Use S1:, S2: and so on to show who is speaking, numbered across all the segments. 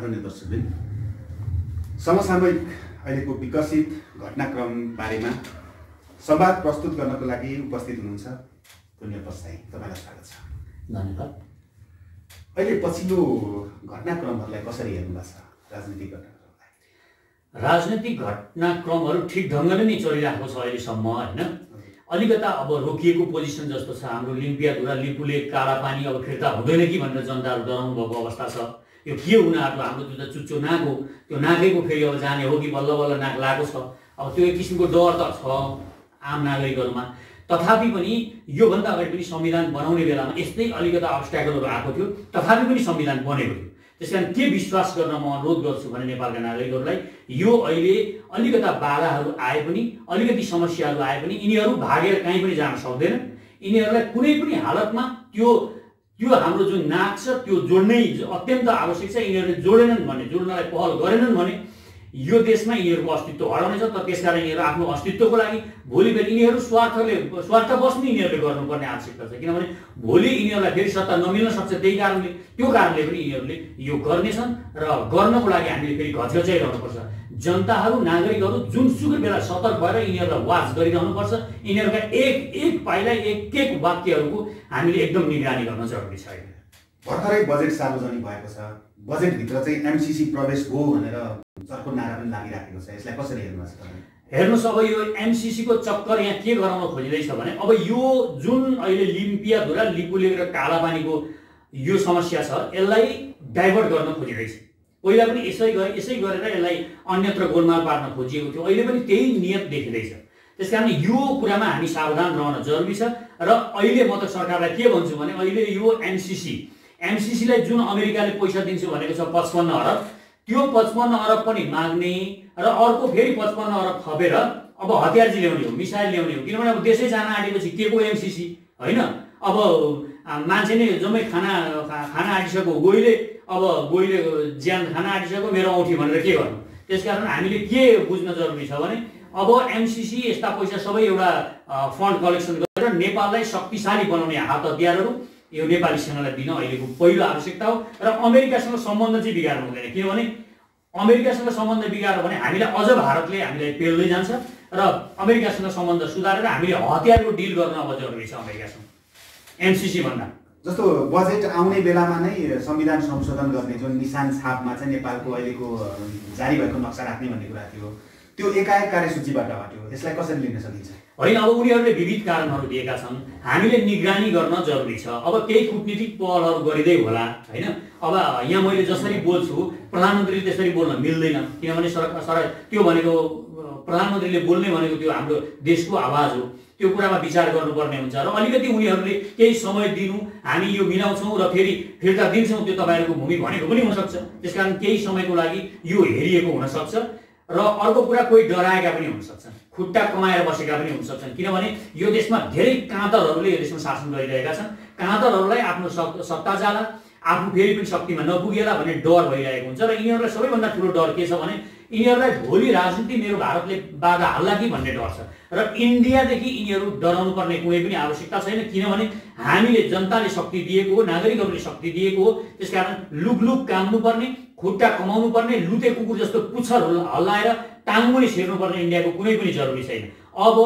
S1: आदरणीय दर्शकवृन्द, समसामयिक अहिलेको विकसित घटनाक्रम बारेमा संवाद प्रस्तुत गर्नको लागि उपस्थित हुनुहुन्छ पुण्य पस्ताई। तपाईलाई स्वागत छ।
S2: धन्यवाद।
S1: अहिले पछिल्लो घटनाक्रमहरूलाई कसरी हेर्नुभएको छ?
S2: राजनीतिक घटनाक्रमहरू ठिक ढङ्गले नै चलिरहेको छ अहिलेसम्म, होइन? अलिकता अब रोकिएको पोजिसन जस्तो छ। हाम्रो लिम्पियाधुरा लिपुले कालापानी अब फिर्ता हुँदैन कि भनेर जनताहरू डराउनु भएको अवस्था छ। यो के हुन आँट्यो? हाम्रो त्यो त चुच्चो नाक हो, त्यो नाकैको फेरि अब जाने हो कि बल्ल बल्ल नाक लागेको छ। अब त्यो एक किसिमको डर त छ आम नागरिकहरूमा। तथापि पनि योभन्दा अगाडि पनि संविधान बनाउने बेलामा यस्तै अलिकता अब्स्ट्याकलहरू आएको थियो, तथापि पनि संविधान बनेको थियो। त्यसकारण के विश्वास गर्न म अनुरोध गर्छु भने नेपालका नागरिकहरूलाई, यो अहिले अलिकता बाधाहरू आए पनि, अलिकति समस्याहरू आए पनि यिनीहरू भागेर कहीँ पनि जान सक्दैन। यिनीहरूलाई कुनै पनि हालतमा त्यो हाम्रो जुन नाक छ त्यो जोड्नै अत्यन्त आवश्यक छ। यिनीहरूले जोडेनन् भने, जोड्नलाई पहल गरेनन् भने यो देशमा यिनीहरूको अस्तित्व हराउनेछ। त त्यसकारण यिनीहरू आफ्नो अस्तित्वको लागि भोलि फेरि यिनीहरू स्वार्थ बस्ने यिनीहरूले गर्नुपर्ने आवश्यकता छ। किनभने भोलि यिनीहरूलाई फेरि सत्ता नमिल्न सक्छ। त्यही कारणले त्यो कारणले पनि यिनीहरूले यो गर्नेछन् र गर्नको लागि हामीले फेरि घचघच्याइरहनुपर्छ। जनताहरू, नागरिकहरू जुनसुकै बेला सतर्क भएर यिनीहरूलाई वाच गरिरहनुपर्छ। यिनीहरूका एक पाइला एक वाक्यहरूको हामीले एकदम निगरानी गर्न जरुरी छ।
S1: भर्खरै बजेट सार्वजनिक भएको छ। बजेटभित्र चाहिँ एमसीसी प्रवेश हो भनेर चर्को नारा पनि लागिराखेको छ। यसलाई कसरी हेर्नुहुन्छ तपाईँ?
S2: हेर्नुहोस्, अब यो एमसीसी को चक्कर यहाँ के गराउन खोजिँदैछ भने, अब यो जुन अहिले लिम्पियाधुरा लिपुले र कालापानीको यो समस्या छ, यसलाई डाइभर्ट गर्न खोजिँदैछ। पहिला पनि यसै गरेर यसलाई अन्यत्र गोलमाल पार्न खोजिएको थियो। अहिले पनि त्यही नियत देखिँदैछ। त्यसकारण यो कुरामा हामी सावधान रहन जरुरी छ। र अहिले म त सरकारलाई के भन्छु भने, अहिले यो एमसीसीलाई जुन अमेरिकाले पैसा दिन्छु भनेको छ 55 अरब, त्यो 55 अरब पनि माग्ने र अर्को फेरि 55 अरब थपेर अब हतियार चाहिँ ल्याउने हो, मिसाइल ल्याउने हो। किनभने अब देशै जान आँटेपछि के को एमसीसी, होइन? अब मान्छे नै जम्मै खाना आँटिसक्यो, गोइले ज्यान खाना आँटिसक्यो, मेरो औँठी भनेर के गर्नु? त्यसकारण हामीले के बुझ्न जरुरी छ भने, अब एमसीसी यस्ता पैसा सबै एउटा फन्ड कलेक्सन गरेर नेपाललाई शक्तिशाली बनाउने हात हतियारहरू यो नेपाली सेनालाई दिन अहिलेको पहिलो आवश्यकता हो। र अमेरिकासँग सम्बन्ध चाहिँ बिगार्नु हुँदैन। किनभने अमेरिकासँग सम्बन्ध बिगार्यो भने हामीलाई अझ भारतले हामीलाई पेल्दै जान्छ र अमेरिकासँग सम्बन्ध सुधारेर हामीले हतियारको डिल गर्न अब जरुरी छ अमेरिकासँग एमसीसी भन्दा।
S1: जस्तो बजेट आउने बेलामा नै संविधान संशोधन गर्ने जुन निशान छापमा चाहिँ नेपालको अहिलेको जारी भएको नक्सा राख्ने भन्ने कुरा थियो, त्यो एकाएक कार्यसूचीबाट हट्यो। यसलाई कसरी लिन सकिन्छ?
S2: होइन, अब उनीहरूले विविध कारणहरू दिएका छन्। हामीले निगरानी गर्न जरुरी छ। अब केही कूटनीतिक पहलहरू गरिँदै होला, होइन? अब यहाँ मैले जसरी बोल्छु प्रधानमन्त्रीले त्यसरी बोल्न मिल्दैन। किनभने सरकार त्यो भनेको प्रधानमन्त्रीले बोल्ने भनेको त्यो हाम्रो देशको आवाज हो। त्यो कुरामा विचार गर्नुपर्ने हुन्छ र अलिकति उनीहरूले केही समय दिनु, हामी यो मिलाउँछौँ र फेरि फिर्ता दिन्छौँ, त्यो तपाईँहरूको भूमि भनेको पनि हुनसक्छ। त्यसकारण केही समयको लागि यो हेरिएको हुनसक्छ। र अर्को कुरा, कोही डराएका पनि हुनसक्छन्, खुट्टा कमाएर बसेका पनि हुनसक्छन्। किनभने यो देशमा धेरै काँतरहरूले यो देशमा शासन गरिरहेका छन्। काँतरहरूलाई आफ्नो सत्ता जाला, आफू फेरि पनि शक्तिमा नपुगेला भन्ने डर भइरहेको हुन्छ। र यिनीहरूलाई सबैभन्दा ठुलो डर के छ भने, यिनीहरूलाई भोलि राजनीति मेरो भारतले बाधा हाल्ला कि भन्ने डर छ। र इन्डियादेखि यिनीहरू डराउनु पर्ने कुनै पनि आवश्यकता छैन। किनभने हामीले जनताले शक्ति दिएको हो, नागरिकहरूले शक्ति दिएको हो। त्यसकारण लुक काम्नु पर्ने, खुट्टा कमाउनु पर्ने, लुते कुकुर जस्तो पुच्छर हल्लाएर टाङ्मुनि छिर्नु पर्ने इन्डियाको कुनै पनि जरुरी छैन। अब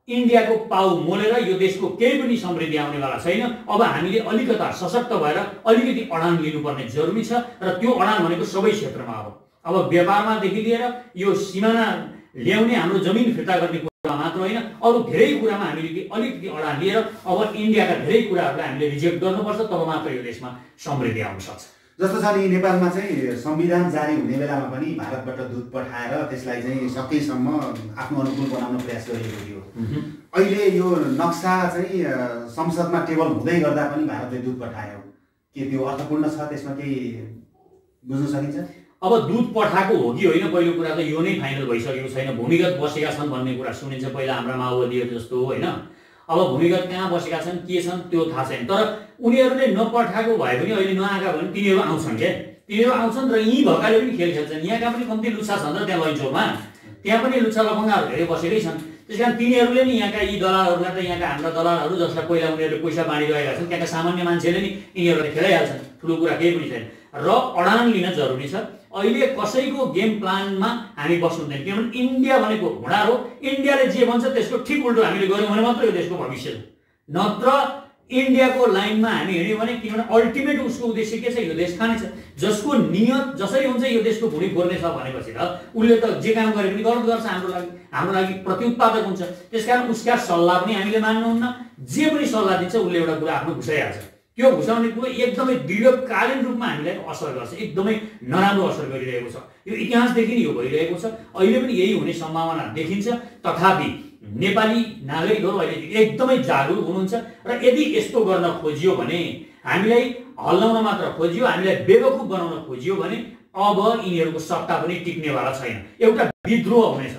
S2: इन्डियाको पाउ मोलेर यो देशको केही पनि समृद्धि आउनेवाला छैन। अब हामीले अलिकता सशक्त भएर अलिकति अडान लिनुपर्ने जरुरी छ। र त्यो अडान भनेको सबै क्षेत्रमा, अब व्यापारमादेखि लिएर यो सिमाना ल्याउने, हाम्रो जमिन फिर्ता गर्ने कुरा मात्र होइन, अरू धेरै कुरामा हामीले अलिकति अडान लिएर अब इन्डियाका धेरै कुराहरूलाई हामीले रिजेक्ट गर्नुपर्छ। तब मात्र यो देशमा समृद्धि आउन सक्छ।
S1: जस्तो छ नि, नेपालमा चाहिँ संविधान जारी हुने बेलामा पनि भारतबाट दूत पठाएर त्यसलाई चाहिँ सकेसम्म आफ्नो अनुकूल बनाउन प्रयास गरिएको थियो। अहिले यो नक्सा चाहिँ संसदमा टेबल हुँदै गर्दा पनि भारतले दूत पठायो। के त्यो अर्थपूर्ण छ? त्यसमा केही बुझ्न सकिन्छ?
S2: अब दूत पठाएको हो कि होइन, पहिलो कुरा त यो नै फाइनल भइसकेको छैन। भूमिगत बसेका छन् भन्ने कुरा सुनिन्छ पहिला हाम्रा माओवादीहरू जस्तो, होइन? अब भूमिगत कहाँ बसेका छन्, के छन्, त्यो थाहा छैन। तर उनीहरूले नपठाएको भए पनि अहिले नआएका भने तिनीहरू आउँछन् क्या, तिनीहरू आउँछन् र यहीँ भएकाले पनि खेल खेल्छन्। यहाँका पनि कम्ती लुच्चा छन् र त्यहाँ लैनचौरमा त्यहाँ पनि लुच्चा लफङ्गाहरू धेरै बसेकै छन्। त्यसकारण तिनीहरूले नि यहाँका यी दलालहरूलाई त यहाँका हाम्रा दलालहरू जसलाई पहिला उनीहरूले पैसा बाँडिरहेका छन्, त्यहाँका सामान्य मान्छेले नि यिनीहरूलाई खेलाइहाल्छन्। ठुलो कुरा केही पनि छैन। र अडान लिन जरुरी छ। अहिले कसैको गेम प्लानमा हामी बस्नु हुँदैन, किनभने इन्डिया भनेको घुँडा हो। इन्डियाले जे भन्छ त्यसको ठिक उल्टो हामीले गऱ्यौँ भने मात्र यो देशको भविष्य हो, नत्र इन्डियाको लाइनमा हामी हिँड्यौँ भने, किनभने अल्टिमेट उसको उद्देश्य के छ, यो देश खाने छ। जसको नियत जसरी हुन्छ यो देशको भुँडी फोर्ने छ भनेपछि त उसले त जे काम गरे पनि गलत गर्छ, हाम्रो लागि प्रत्युत्पादक हुन्छ। त्यसकारण उसका सल्लाह पनि हामीले मान्नुहुन्न। जे पनि सल्लाह दिन्छ उसले एउटा कुरा आफ्नो घुसाइहाल्छ। त्यो घुसाउने कुरो एकदमै दीर्घकालीन रूपमा हामीलाई असर गर्छ, एकदमै नराम्रो असर गरिरहेको छ। यो इतिहासदेखि नै यो भइरहेको छ, अहिले पनि यही हुने सम्भावना देखिन्छ। तथापि नेपाली नागरिकहरू अहिले एकदमै जागरुक हुनुहुन्छ र यदि यस्तो गर्न खोजियो भने, हामीलाई हल्लाउन मात्र खोजियो, हामीलाई बेवकुफ बनाउन खोजियो भने अब यिनीहरूको सत्ता पनि टिक्नेवाला छैन। एउटा विद्रोह हुनेछ,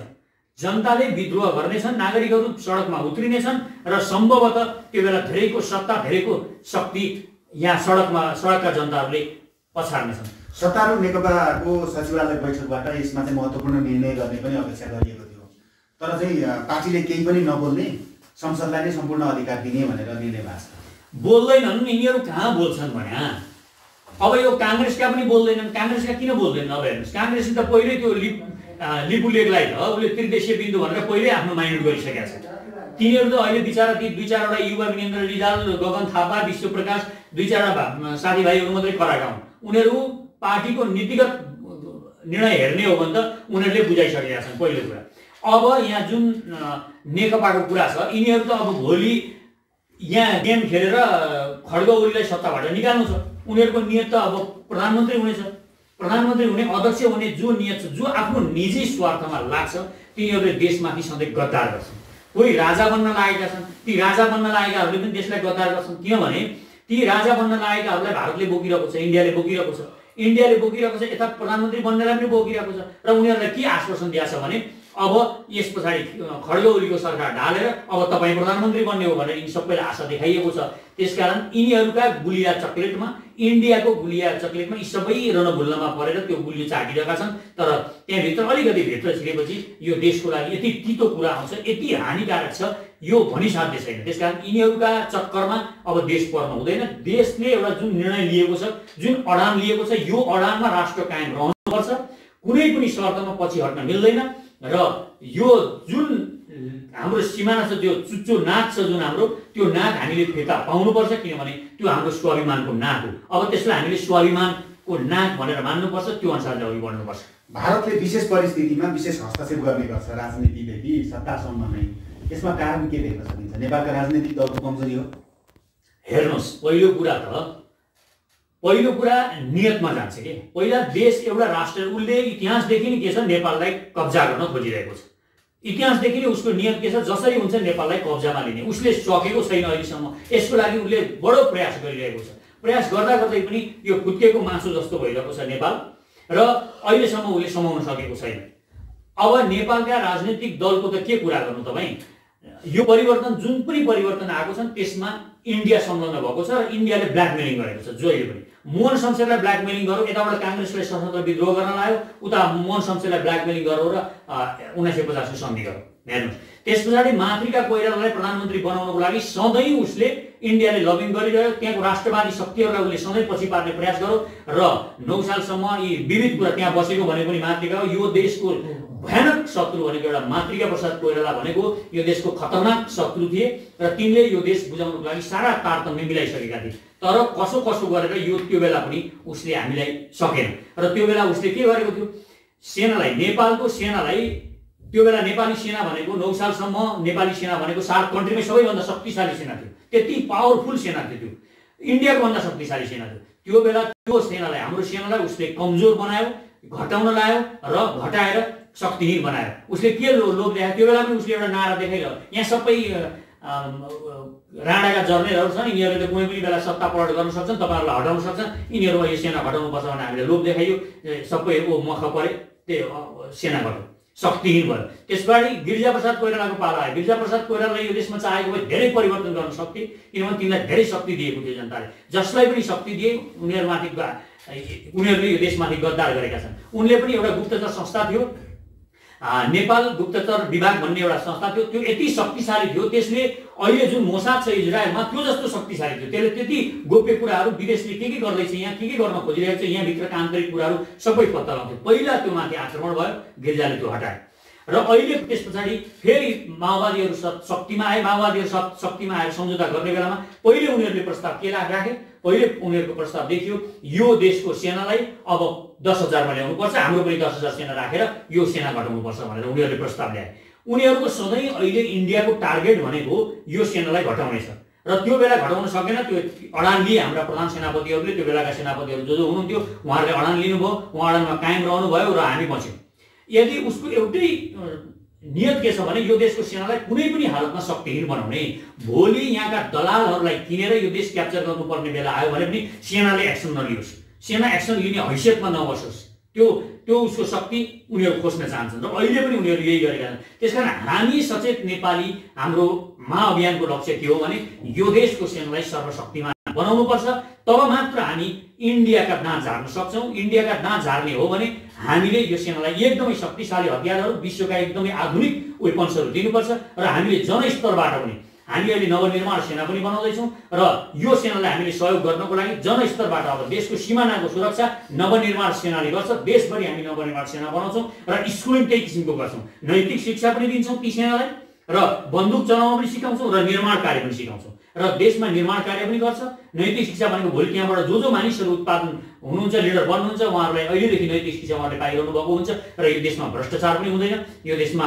S2: जनताले विद्रोह गर्नेछन्, नागरिकहरू सडकमा उत्रिनेछन् र सम्भवतः त्यो बेला धेरैको सत्ता, धेरैको शक्ति यहाँ सडकका जनताहरूले पछाड्नेछन्।
S1: सत्तारूढ नेकपाको सचिवालय बैठकबाट यसमा चाहिँ महत्त्वपूर्ण निर्णय गर्ने पनि अपेक्षा गरिएको थियो, तर चाहिँ पार्टीले केही पनि नबोल्ने, संसदलाई नै सम्पूर्ण अधिकार दिने भनेर निर्णय भएको छ।
S2: बोल्दैनन्, यिनीहरू कहाँ बोल्छन् भने अब यो काङ्ग्रेसका पनि बोल्दैनन्। काङ्ग्रेसका किन बोल्दैनन्? अब हेर्नुहोस्, काङ्ग्रेसले त पहिल्यै त्यो लिपु लेखलाई त उसले त्रिदेशीय बिन्दु भनेर पहिल्यै आफ्नो माइन्ड गरिसकेका छ। तिनीहरू त अहिले बिचरा ती दुई चारवटा युवा विनेन्द्र रिजाल, गगन थापा, विश्वप्रकाश, दुई चारवटा साथीभाइहरू मात्रै कराएका हुन्। उनीहरू पार्टीको नीतिगत निर्णय हेर्ने हो भने त उनीहरूले बुझाइसकेका छन् पहिलो कुरा। अब यहाँ जुन नेकपाको कुरा छ, यिनीहरू त अब भोलि यहाँ गेम खेलेर खड्ग ओलीलाई सत्ताबाट निकाल्नु छ। उनीहरूको नियत त अब प्रधानमन्त्री हुनेछ, प्रधानमन्त्री हुने, अध्यक्ष हुने जो नियत छ, जो आफ्नो निजी स्वार्थमा लाग्छ, तिनीहरूले देशमाथि सधैँ गद्दार गर्छन्। कोही राजा बन्न लागेका छन्, ती राजा बन्न लागेकाहरूले पनि देशलाई गद्दार गर्छन्। किनभने ती राजा बन्न लागेकाहरूलाई भारतले बोकिरहेको छ, इन्डियाले बोकिरहेको छ, इन्डियाले बोकिरहेको छ, यता प्रधानमन्त्री बन्नेलाई पनि बोकिरहेको छ। र उनीहरूलाई के आश्वासन दिएको छ भने अब यस पछाडि खड्ग ओलीको सरकार ढालेर अब तपाईँ प्रधानमन्त्री बन्ने हो भनेर यिनी सबैलाई आशा देखाइएको छ। त्यसकारण यिनीहरूका गुलिया चक्लेटमा, इन्डियाको गुलिया चक्लेटमा यी सबै रणभुल्लमा परेर त्यो गुलियो चाटिरहेका छन्। तर त्यहाँभित्र अलिकति भित्र छिरेपछि यो देशको लागि यति तितो कुरा आउँछ, यति हानिकारक छ, यो भनिसाध्य छैन। त्यसकारण यिनीहरूका चक्करमा अब देश पर्न हुँदैन। देशले एउटा जुन निर्णय लिएको छ, जुन अडान लिएको छ, यो अडानमा राष्ट्र कायम रहनुपर्छ, कुनै पनि शर्तमा पछि हट्न मिल्दैन। र यो जुन हाम्रो सिमाना छ, त्यो चुच्चो नाक छ जुन हाम्रो, त्यो नाक हामीले फिर्ता पाउनुपर्छ, किनभने त्यो हाम्रो स्वाभिमानको नाक हो। अब त्यसलाई हामीले स्वाभिमानको नाक भनेर मान्नुपर्छ, त्यो अनुसारले अघि बढ्नुपर्छ।
S1: भारतले विशेष परिस्थितिमा विशेष हस्तक्षेप गर्ने गर्छ, राजनीतिदेखि सत्तासम्म नै। यसमा कारण के देख्न सकिन्छ? नेपालका राजनीतिक दलको कमजोरी हो?
S2: हेर्नुहोस्, पहिलो कुरा नियतमा जान्छ कि पहिला देश एउटा राष्ट्र, उसले इतिहासदेखि नै के छ, नेपाललाई कब्जा गर्न खोजिरहेको छ। इतिहासदेखि नै उसको नियत के छ, जसरी हुन्छ नेपाललाई कब्जामा लिने। उसले सकेको छैन अहिलेसम्म, यसको लागि उसले बडो प्रयास गरिरहेको छ। प्रयास गर्दा गर्दै पनि यो फुत्केको मासु जस्तो भइरहेको छ नेपाल, र अहिलेसम्म उसले समाउन सकेको छैन। अब नेपालका राजनीतिक दलको त के कुरा गर्नु तपाईँ? यो परिवर्तन, जुन पनि परिवर्तन आएको छ त्यसमा इन्डिया संलग्न भएको छ र इन्डियाले ब्ल्याकमेलिङ गरेको छ। जहिले पनि मोहन शमशेरलाई ब्ल्याकमेलिङ गर्यो, यताबाट काङ्ग्रेसलाई सशस्त्र विद्रोह गर्न लाग्यो, उता मोहन शमशेरलाई ब्ल्याकमेलिङ गर्यो र 1950 को सन्धि गर्यो। हेर्नुहोस्, त्यस पछाडि मातृका कोइरालालाई प्रधानमन्त्री बनाउनको लागि सधैँ उसले इन्डियाले लबिङ गरिरह्यो। त्यहाँको राष्ट्रवादी शक्तिहरूलाई उसले सधैँ पछि पार्ने प्रयास गर्यो र 9 सालसम्म यी विविध कुरा त्यहाँ बसेको भने पनि मातृका हो। यो देशको भयानक शत्रु भनेको एउटा मातृका प्रसाद कोइराला भनेको यो देशको खतरनाक शत्रु थिए र तिनले यो देश बुझाउनको लागि सारा तारतम्य मिलाइसकेका थिए। तर कसो गरेर यो त्यो बेला पनि उसले हामीलाई सकेन। र त्यो बेला उसले के गरेको थियो, सेनालाई, नेपालको सेनालाई, त्यो बेला नेपाली सेना भनेको 9 सालसम्म नेपाली सेना भनेको सार्क कन्ट्रीमै सबैभन्दा शक्तिशाली सेना थियो। त्यति पावरफुल सेना थियो, त्यो इन्डियाको भन्दा शक्तिशाली सेना थियो। त्यो बेला त्यो सेनालाई, हाम्रो सेनालाई उसले कमजोर बनायो, घटाउन लायो र घटाएर शक्तिहीन बनायो। उसले के लोभ देखायो? त्यो बेला पनि उसले एउटा नारा देखाइरह्यो, यहाँ सबै राणाका जर्नेलहरू छन्, यिनीहरूले कुनै पनि बेला सत्ता पलट गर्न सक्छन्, तपाईँहरूलाई हटाउन सक्छन्, यिनीहरूमा यो सेना घटाउनुपर्छ भने हामीले लोभ देखाइयो। सबै मख परे, त्यो सेनाबाट शक्तिहीन भयो। त्यसबाट गिरिजाप्रसाद कोइरालाको पाला आयो। गिरिजाप्रसाद कोइरालाले यो देशमा चाहेको भए धेरै परिवर्तन गर्न सक्थे, किनभने तिनलाई धेरै शक्ति दिएको थियो जनताले। जसलाई पनि शक्ति दिए उनीहरूले यो देशमाथि गद्दार गरेका छन्। उनले पनि एउटा गुप्तचर संस्था थियो, नेपाल गुप्तचर विभाग भन्ने एउटा संस्था थियो, त्यो यति शक्तिशाली थियो, त्यसले अहिले जुन मोसाद छ इजरायलमा त्यो जस्तो शक्तिशाली थियो। त्यसले त्यति गोप्य कुराहरू विदेशले के गर्दैछ, यहाँ के गर्न खोजिरहेको छ, यहाँभित्रका आन्तरिक कुराहरू सबै पत्ता लगाउँथ्यो। पहिला त्यो माथि आक्रमण भयो, गिरिजाले त्यो हटाए र अहिले त्यस पछाडि फेरि माओवादीहरू शक्तिमा आए। माओवादीहरू शक्तिमा आएर सम्झौता गर्ने बेलामा पहिले उनीहरूले प्रस्ताव के राखे? पहिले उनीहरूको प्रस्ताव देखियो यो देशको सेनालाई अब 10,000मा ल्याउनुपर्छ, हाम्रो पनि 10,000 सेना राखेर यो सेना घटाउनुपर्छ भनेर उनीहरूले प्रस्ताव ल्याए। उनीहरूको सधैँ अहिले इन्डियाको टार्गेट भनेको यो सेनालाई घटाउने छ र त्यो बेला घटाउन सकेन। त्यो अडान लिए हाम्रा प्रधान सेनापतिहरूले, त्यो बेलाका सेनापतिहरू जो हुनुहुन्थ्यो उहाँहरूले अडान लिनुभयो, उहाँ अडानमा कायम रहनुभयो र हामी बच्यौँ। यदि उसको एउटै नियत के छ भने यो देशको सेनालाई कुनै पनि हालतमा शक्तिहीन बनाउने, भोलि यहाँका दलालहरूलाई किनेर यो देश क्याप्चर गर्नुपर्ने बेला आयो भने पनि सेनाले एक्सन नलियोस्, सेना एक्सन लिने हैसियतमा नबसोस्। त्यो उसको शक्ति उनीहरू खोज्न चाहन्छन् र अहिले पनि उनीहरू यही गरेका छन्। त्यसकारण हामी सचेत नेपाली, हाम्रो महाअभियानको लक्ष्य के हो भने यो देशको सेनालाई सर्वशक्तिमान बनाउनुपर्छ। तब मात्र हामी इन्डियाका दाँत झार्न सक्छौँ। इन्डियाका दाँत झार्ने हो भने हामीले यो सेनालाई एकदमै शक्तिशाली हतियारहरू, विश्वका एकदमै आधुनिक वेपन्सहरू दिनुपर्छ र हामीले जनस्तरबाट पनि हामी अहिले नवनिर्माण सेना पनि बनाउँदैछौँ र यो सेनालाई हामीले सहयोग गर्नको लागि जनस्तरबाट अब देशको सिमानाको सुरक्षा नवनिर्माण सेनाले गर्छ। देशभरि हामी नवनिर्माण सेना बनाउँछौँ र स्कुलिङ त्यही किसिमको गर्छौँ। नैतिक शिक्षा पनि दिन्छौँ ती सेनालाई र बन्दुक चलाउन पनि सिकाउँछौँ र निर्माण कार्य पनि सिकाउँछौँ र देशमा निर्माण कार्य पनि गर्छ। नैतिक शिक्षा भनेको भोलि त्यहाँबाट जो मानिसहरू उत्पादन हुनुहुन्छ, लिडर बन्नुहुन्छ, उहाँहरूलाई अहिलेदेखि नैतिक शिक्षा उहाँहरूले पाइरहनु भएको हुन्छ र यो देशमा भ्रष्टाचार पनि हुँदैन, यो देशमा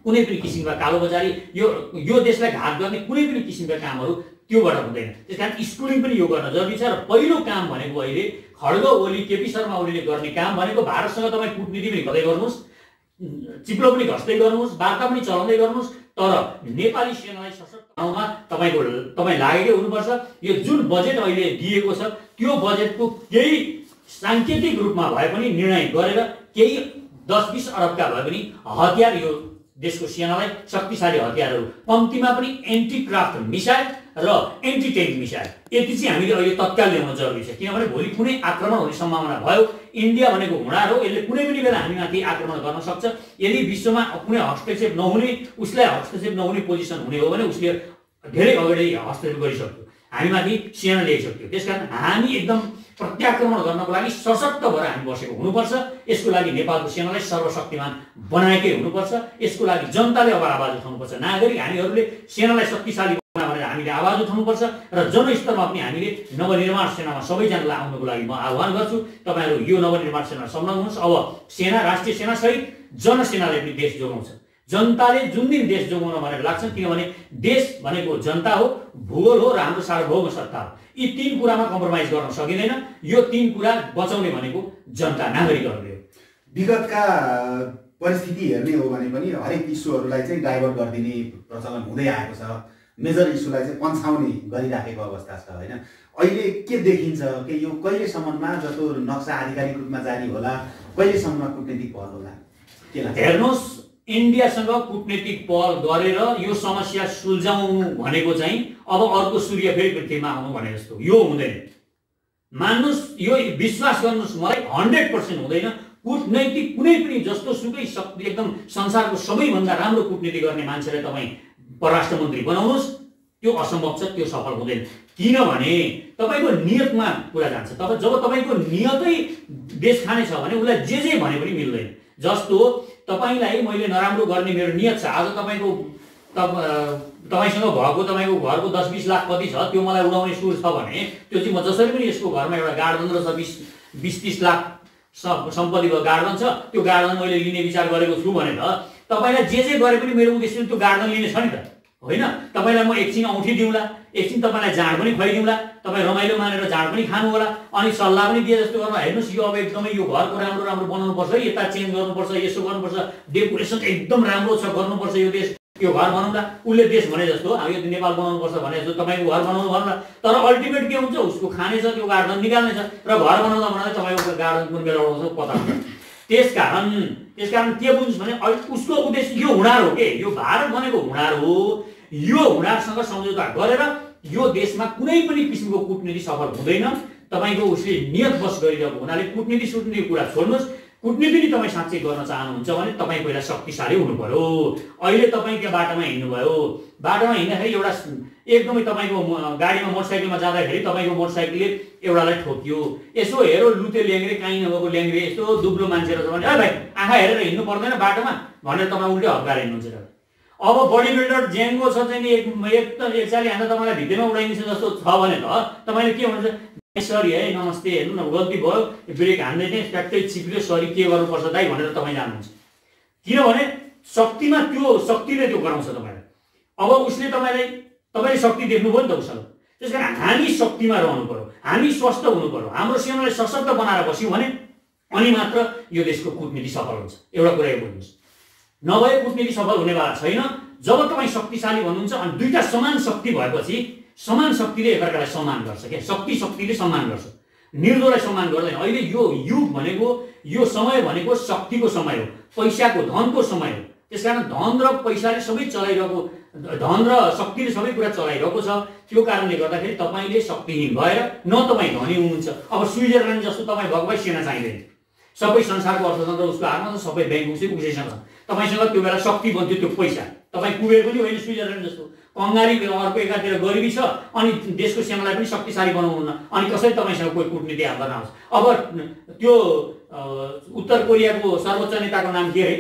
S2: कुनै पनि किसिमका कालोबजारी, यो देशलाई घात गर्ने कुनै पनि किसिमका कामहरू त्योबाट हुँदैन। त्यसकारण स्कुलिङ पनि यो गर्न जरुरी छ र पहिलो काम भनेको अहिले खड्ग ओली, केपी शर्मा ओलीले गर्ने काम भनेको भारतसँग तपाईँ कूटनीति पनि गर्दै गर्नुहोस्, चिप्लो पनि घस्दै गर्नुहोस्, वार्ता पनि चलाउँदै गर्नुहोस्, तर नेपाली सेनालाई सशक्त बनाउनमा तपाईँ लागेकै हुनुपर्छ। यो जुन बजेट अहिले दिएको छ त्यो बजेटको केही साङ्केतिक रूपमा भए पनि निर्णय गरेर केही 10-20 अरबका भए पनि हतियार यो देशको सेनालाई शक्तिशाली हतियारहरू, कम्तीमा पनि एन्टी क्राफ्ट मिसाइल र एन्टी ट्याङ्क मिसाइल, यति चाहिँ हामीले अहिले तत्काल ल्याउन जरुरी छ। किनभने भोलि कुनै आक्रमण हुने सम्भावना भयो, इन्डिया भनेको हुँडार हो, यसले कुनै पनि बेला हामीमाथि आक्रमण गर्न सक्छ। यदि विश्वमा कुनै हस्तक्षेप नहुने, उसलाई हस्तक्षेप नहुने पोजिसन हुने हो भने उसले धेरै अगाडि हस्तक्षेप गरिसक्यो, हामीमाथि सेना ल्याइसक्यो। त्यसकारण हामी एकदम प्रत्याक्रमण गर्नको लागि सशक्त भएर हामी बसेको हुनुपर्छ। यसको लागि नेपालको सेनालाई सर्वशक्तिमान बनाएकै हुनुपर्छ। यसको लागि जनताले अब आवाज उठाउनुपर्छ। नागरिक हामीहरूले सेनालाई शक्तिशाली बनाउन भनेर हामीले आवाज उठाउनुपर्छ र जनस्तरमा पनि हामीले नवनिर्माण सेनामा सबैजनालाई आउनको लागि म आह्वान गर्छु। तपाईँहरू यो नवनिर्माण सेनामा संलग्न हुनुहोस्। अब सेना, राष्ट्रिय सेना सहित जनसेनाले पनि देश जोगाउँछ। जनताले जुन दिन देश जोगाउन भनेर लाग्छन्, किनभने देश भनेको जनता हो, भूगोल हो र हाम्रो सार्वभौम सत्ता हो। यी तीन कुरामा कम्प्रोमाइज गर्न सकिँदैन। यो तीन कुरा बचाउने भनेको जनता, नागरिकहरूले हो।
S1: विगतका परिस्थिति हेर्ने हो भने पनि हरेक इस्युहरूलाई चाहिँ डाइभर्ट गरिदिने प्रचलन हुँदै आएको छ। मेजर इस्युलाई चाहिँ पन्छाउने गरिराखेको अवस्था छ होइन। अहिले के देखिन्छ कि यो कहिलेसम्ममा जस्तो नक्सा आधिकारिक रूपमा जारी होला, कहिलेसम्म कूटनीतिक पहल होला, के लाग्छ?
S2: हेर्नुहोस्, इन्डियासँग कूटनीतिक पहल गरेर यो समस्या सुल्झाउनु भनेको चाहिँ अब अर्को सूर्य फेरि पृथ्वीमा आउनु भने जस्तो, यो हुँदैन। मान्नुहोस्, यो विश्वास गर्नुहोस्, मलाई 100% हुँदैन। कूटनैतिक कुनै पनि जस्तो सुकै शक्ति, एकदम संसारको सबैभन्दा राम्रो कूटनीति गर्ने मान्छेलाई तपाईँ परराष्ट्र मन्त्री बनाउनुहोस्, त्यो असम्भव छ, त्यो सफल हुँदैन। किनभने तपाईँको नियतमा कुरा जान्छ। जब तपाईँको नियतै देश खाने छ भने उसलाई जे भने पनि मिल्दैन। जस्तो तपाईँलाई मैले नराम्रो गर्ने मेरो नियत छ, आज तपाईँसँग भएको तपाईँको घरको 10-20 लाख कति छ त्यो मलाई उडाउने सुर छ भने त्यो चाहिँ म जसरी पनि यसको घरमा एउटा गार्डन र 20-30 लाख सम्पत्तिको गार्डन छ, त्यो गार्डन मैले लिने विचार गरेको छु भने त तपाईँलाई जे गरे पनि मेरो उद्देश्य त्यो गार्डन लिने छ नि त, होइन? तपाईँलाई म एकछिन औँठी दिउँला, एकछिन तपाईँलाई जाँड पनि खुवाइदिउँला, तपाईँ रमाइलो मानेर जाँड पनि खानु होला, अनि सल्लाह पनि दिए जस्तो गर्नु। हेर्नुहोस्, यो अब एकदमै यो घरको राम्रो राम्रो बनाउनुपर्छ, यता चेन्ज गर्नुपर्छ, यसो गर्नुपर्छ, डेकोरेसन एकदम राम्रो छ, गर्नुपर्छ, यो देश यो घर बनाउँदा उसले देश भने जस्तो यो नेपाल बनाउनुपर्छ भने जस्तो तपाईँको घर बनाउनु भन्ला। तर अल्टिमेट के हुन्छ, उसको खाने छ, त्यो गार्डन निकाल्ने छ र घर बनाउँदा बनाउँदा तपाईँको गार्डन कुन बेला उडाउँछ पत्ता हुन्छ। त्यसकारण के बुझ्नुहोस् भने उसको उद्देश्य यो हुँडार हो के, यो भारत भनेको हुँडार हो। यो हुँडारसँग सम्झौता गरेर यो देशमा कुनै पनि किसिमको कूटनीति सफल हुँदैन। तपाईँको उसले नियत बस गरिरहेको हुनाले कूटनीति कुरा छोड्नुहोस्। कुटनीति नि तपाईँ साँच्चै गर्न चाहनुहुन्छ भने तपाईँ पहिला शक्तिशाली हुनु पर्यो। अहिले तपाईँ त्यो बाटोमा हिँड्नुभयो, बाटोमा हिँड्दाखेरि एउटा एकदमै तपाईँको गाडीमा मोटरसाइकलमा जाँदाखेरि तपाईँको मोटरसाइकलले एउटालाई ठोक्यो, यसो हेरो लुते ल्याङ्ग्रे काहीँ नभएको ल्याङ्ग्रे यस्तो दुब्लो मान्छे रहेछ भने भाइ आँखा हेरेर हिँड्नु पर्दैन बाटोमा भनेर तपाईँ उल्टै हप्काएर हिँड्नुहुन्छ। अब बडी बिल्डर ज्याङ्गो छ चाहिँ एक चाली हान्दा तपाईँलाई भित्तामा उडाइदिन्छ जस्तो छ भने त तपाईँले के भन्छ, सरी है नमस्ते हेर्नु न गल्ती भयो ब्रेक हान्दै थिएँ ट्याक्कै चिप्यो सरी के गर्नुपर्छ दाइ भनेर तपाईँ जानुहुन्छ। किनभने शक्तिमा त्यो शक्तिले त्यो गराउँछ तपाईँलाई। अब उसले तपाईँले शक्ति देख्नुभयो नि त उसँग। त्यस कारण हामी शक्तिमा रहनु पर्यो, हामी स्वस्थ हुनु पर्यो, हाम्रो सेनालाई सशक्त बनाएर बस्यौँ भने अनि मात्र यो देशको कूटनीति सफल हुन्छ। एउटा कुरा यो बुझ्नुहोस्, नभए कूटनीति सफल हुनेवाला छैन। जब तपाईँ शक्तिशाली भन्नुहुन्छ अनि दुईटा समान शक्ति भएपछि समान शक्तिले एकअर्कालाई सम्मान गर्छ क्या, शक्तिले सम्मान गर्छ, निर्दोलाई सम्मान गर्दैन। अहिले यो युग भनेको यो समय भनेको शक्तिको समय हो, पैसाको धनको समय हो। त्यसकारण धन र पैसाले सबै चलाइरहेको, धन र शक्तिले सबै कुरा चलाइरहेको छ। त्यो कारणले गर्दाखेरि तपाईँले शक्तिहीन भएर न तपाईँ धनी हुनुहुन्छ। अब स्विजरल्यान्ड जस्तो तपाईँ भएको भए सेना चाहिँदैन, सबै संसारको अर्थतन्त्र उसको हातमा छ, सबै ब्याङ्क उसैसँग छ। तपाईँसँग त्यो बेला शक्ति बन्थ्यो त्यो पैसा, तपाईँ कुबेर पनि होइन स्विजरल्यान्ड जस्तो। कङ्गाली अर्को एकातिर गरिबी छ अनि देशको सेनालाई पनि शक्तिशाली बनाउनुहुन्न, अनि कसरी तपाईँसँग कोही कूटनीति हात गर्न आउँछ। अब त्यो उत्तर कोरियाको सर्वोच्च नेताको नाम के अरे,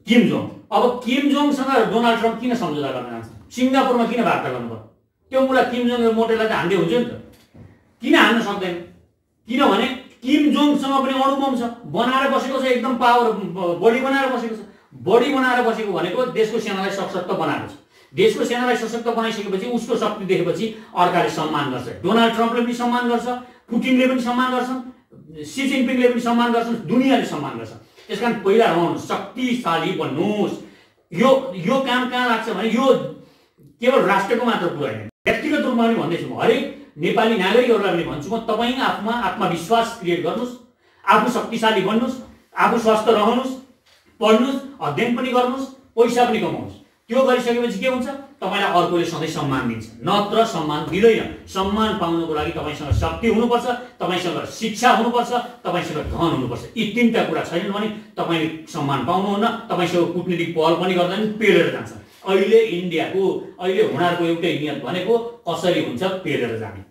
S2: किम जोङ। अब किम जोङसँग डोनाल्ड ट्रम्प किन सम्झौता गर्न जान्छ, सिङ्गापुरमा किन वार्ता गर्नु पर्यो? त्यो मुला किम जोङ मोटेलाई त हान्दै हुन्छ नि त, किन हान्न सक्दैन? किनभने किम जोङसँग पनि अणुबम छ, बनाएर बसेको छ, एकदम पावर बडी बनाएर बसेको छ। बडी बनाएर बसेको भनेको देशको सेनालाई सशक्त बनाएको छ। देशको सेनालाई सशक्त बनाइसकेपछि उसको शक्ति देखेपछि अर्काले सम्मान गर्छ। डोनाल्ड ट्रम्पले पनि सम्मान गर्छ, पुटिनले पनि सम्मान गर्छन्, सी जिनपिङले पनि सम्मान गर्छन्, दुनियाँले सम्मान गर्छ। त्यसकारण पहिला रहनुहोस्, शक्तिशाली बन्नुहोस्। यो काम कहाँ लाग्छ भने यो केवल राष्ट्रको मात्र कुरा होइन, व्यक्तिगत रूपमा पनि भन्दैछु म, हरेक नेपाली नागरिकहरूलाई पनि भन्छु म, तपाईँ आफूमा आत्मविश्वास क्रिएट गर्नुहोस्, आफू शक्तिशाली बन्नुहोस्, आफू स्वस्थ रहनुहोस्, पढ्नुहोस्, अध्ययन पनि गर्नुहोस्, पैसा पनि कमाउनुहोस्। त्यो गरिसकेपछि के हुन्छ, तपाईँलाई अर्कोले सधैँ सम्मान दिन्छ, नत्र सम्मान दिँदैन। सम्मान पाउनको लागि तपाईँसँग शक्ति हुनुपर्छ, तपाईँसँग शिक्षा हुनुपर्छ, तपाईँसँग धन हुनुपर्छ। यी तीनटा कुरा छैनन् भने तपाईँले सम्मान पाउनुहुन्न, तपाईँसँग कूटनीतिक पहल पनि गर्दैन, पेलेर जान्छ। अहिले इन्डियाको अहिले हुनारको एउटै नियत भनेको कसरी हुन्छ पेलेर जाने,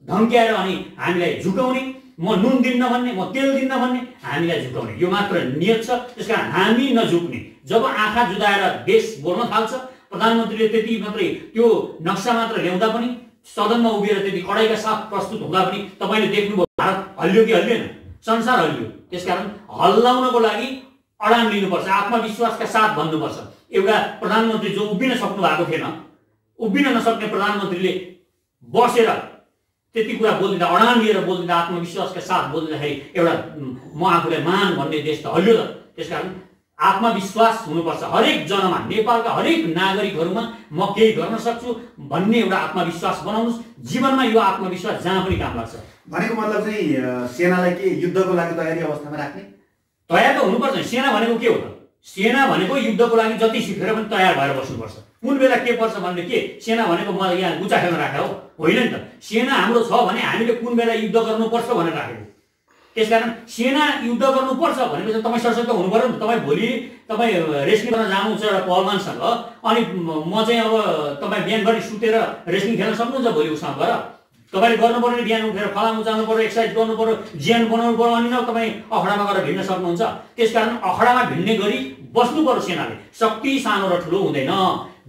S2: धम्क्याएर अनि हामीलाई झुकाउने, म नुन दिन्न भन्ने, म तेल दिन्न भन्ने, हामीलाई झुकाउने, यो मात्र नियत छ। त्यसकारण हामी नझुक्ने। जब आँखा जुदाएर देश बोल्न थाल्छ, प्रधानमन्त्रीले त्यति मात्रै त्यो नक्सा मात्र ल्याउँदा पनि, सदनमा उभिएर त्यति कडाइका साथ प्रस्तुत हुँदा पनि तपाईँले देख्नुभयो भारत हल्लियो कि हल्लिएन, संसार हल्लियो। त्यसकारण हल्लाउनको लागि अडान लिनुपर्छ, आत्मविश्वासका साथ भन्नुपर्छ। एउटा प्रधानमन्त्री जो उभिन सक्नु भएको थिएन, उभिन नसक्ने प्रधानमन्त्रीले बसेर त्यति कुरा बोलिदिँदा, अडान लिएर बोलिदिँदा, आत्मविश्वासका साथ बोलिदिँदाखेरि एउटा म आफूलाई मान भन्ने देश त हल्लियो त। त्यसकारण आत्मविश्वास हुनुपर्छ हरेक जनमा, नेपालका हरेक नागरिकहरूमा म केही गर्न सक्छु भन्ने एउटा आत्मविश्वास बनाउनुहोस्। जीवनमा यो आत्मविश्वास जहाँ पनि काम लाग्छ।
S1: भनेको मतलब चाहिँ सेनालाई के युद्धको लागि तयारी अवस्थामा राख्ने?
S2: तयार त हुनुपर्छ। सेना भनेको के हो त? सेना भनेको युद्धको लागि जति सिकेर पनि तयार भएर बस्नुपर्छ। कुन बेला के पर्छ भन्ने के सेना भनेको म यहाँ गुचा खेल्न राखेको हो होइन नि त। सेना हाम्रो छ भने हामीले कुन बेला युद्ध गर्नुपर्छ भनेर राखेको। त्यसकारण सेना युद्ध गर्नुपर्छ भनेपछि तपाईँ सशक्त हुनु पर्यो नि। तपाईँ भोलि तपाईँ रेस्लिङ गर्न जानुहुन्छ एउटा पहलवानसँग, अनि म चाहिँ अब तपाईँ बिहानभरि सुतेर रेस्लिङ खेल्न सक्नुहुन्छ भोलि उसँग गएर? तपाईँले गर्नु पर्ने बिहान उठेर फलाम उचाल्नु पर्यो, एक्सर्साइज गर्नु पर्यो, ज्यान बनाउनु पर्यो, अनि न तपाईँ अखडामा गएर भिड्न सक्नुहुन्छ। त्यसकारण अखडामा भिड्ने गरी बस्नु पर्यो सेनाले। शक्ति सानो र ठुलो हुँदैन,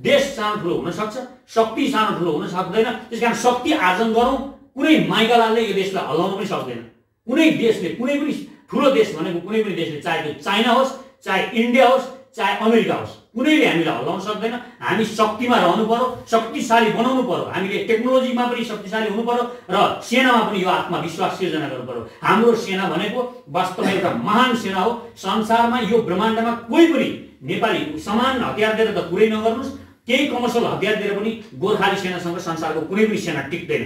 S2: देश सानो ठुलो हुन सक्छ, शक्ति सानो ठुलो हुन सक्दैन। त्यसकारण शक्ति आर्जन गरौँ। कुनै माइकालालले यो देशलाई हल्लाउन पनि सक्दैन। कुनै देशले, कुनै पनि ठुलो देश भनेको कुनै पनि देशले, चाहे त्यो चाइना होस्, चाहे इन्डिया होस्, चाहे अमेरिका होस्, कुनैले हामीलाई हल्लाउन सक्दैन। हामी शक्तिमा रहनु पर्यो, शक्तिशाली बनाउनु पर्यो। हामीले टेक्नोलोजीमा पनि शक्तिशाली हुनु पर्यो र सेनामा पनि यो आत्मविश्वास सिर्जना गर्नु पर्यो। हाम्रो सेना भनेको वास्तवमा एउटा महान सेना हो। संसारमा यो ब्रह्माण्डमा कोही पनि नेपाली समान हतियार दिएर त कुरै नगर्नुहोस्, केही कमर्सियल हतियार दिएर पनि गोर्खाली सेनासँग संसारको कुनै पनि सेना टिक्दैन।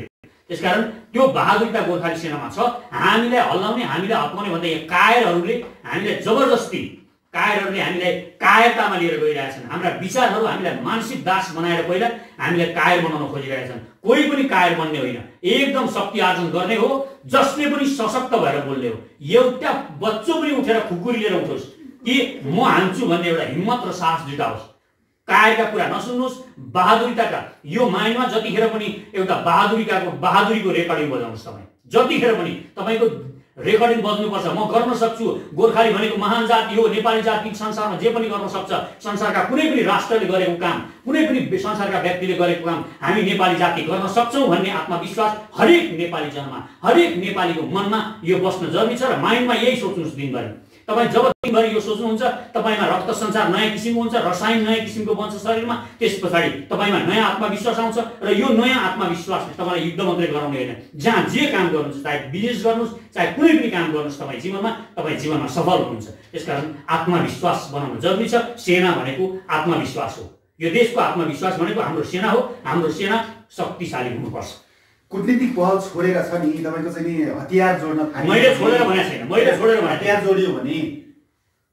S2: त्यसकारण त्यो बहादुरता गोर्खाली सेनामा छ। हामीलाई हल्लाउने, हामीलाई हप्काउने भन्दा यहाँ कायरहरूले हामीलाई जबरजस्ती कायरहरूले हामीलाई कायरतामा लिएर गइरहेछन्। हाम्रा विचारहरू हामीलाई मानसिक दास बनाएर पहिला हामीलाई कायर बनाउन खोजिरहेछन्। कोही पनि कायर बन्ने होइन, एकदम शक्ति आर्जन गर्ने हो, जसले पनि सशक्त भएर बोल्ने हो। एउटा बच्चो पनि उठेर खुकुरी लिएर उठोस् कि म हान्छु भन्ने एउटा हिम्मत र साहस जुटाओस्। कायरका कुरा नसुन्नुहोस्, बहादुरिताका यो माइन्डमा जतिखेर पनि एउटा बहादुरीको रेकर्डिङ बजाउनुहोस्। तपाईँ जतिखेर पनि तपाईँको रेकर्डिङ बज्नुपर्छ। म गर्न सक्छु, गोर्खाली भनेको महान जाति हो, नेपाली जाति संसारमा जे पनि गर्न सक्छ, संसारका कुनै पनि राष्ट्रले गरेको काम, कुनै पनि संसारका व्यक्तिले गरेको काम हामी नेपाली जाति गर्न सक्छौँ भन्ने आत्मविश्वास हरेक नेपाली जनमा, हरेक नेपालीको मनमा यो बस्न जरुरी छ। र माइन्डमा यही सोच्नुहोस् दिनभरि। तपाईँ जब दिनभरि यो सोच्नुहुन्छ, तपाईँमा रक्त सञ्चार नयाँ किसिमको हुन्छ, रसायन नयाँ किसिमको बन्छ शरीरमा। त्यस पछाडि तपाईँमा नयाँ आत्मविश्वास आउँछ र यो नयाँ आत्मविश्वासले तपाईँलाई युद्ध मात्रै गराउने होइन, जहाँ जे काम गर्नुहुन्छ, चाहे बिजनेस गर्नुहोस्, चाहे कुनै पनि काम गर्नुहोस्, तपाईँ जीवनमा सफल हुनुहुन्छ। त्यसकारण आत्मविश्वास बनाउन जरुरी छ। सेना भनेको आत्मविश्वास हो। यो देशको आत्मविश्वास भनेको हाम्रो सेना हो। हाम्रो सेना शक्तिशाली हुनुपर्छ।
S1: कूटनीतिक पहल छोडेर छ नि तपाईको चाहिँ नि हतियार जोड्न थाल्यो।
S2: मैले छोडेर भनेको छैन, मैले छोडेर भने
S1: हतियार जोडियो भने